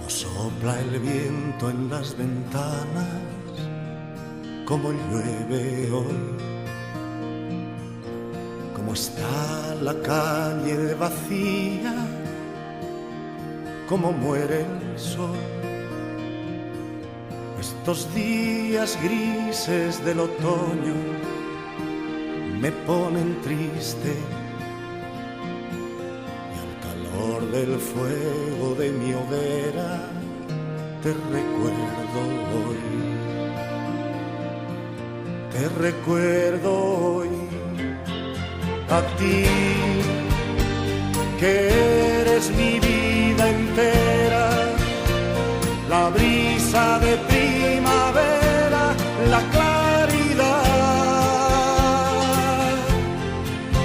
Sopla el viento en las ventanas, como llueve hoy, como está la calle vacía, como muere el sol. Estos días grises del otoño me ponen triste, del fuego de mi hoguera te recuerdo hoy, te recuerdo hoy, a ti que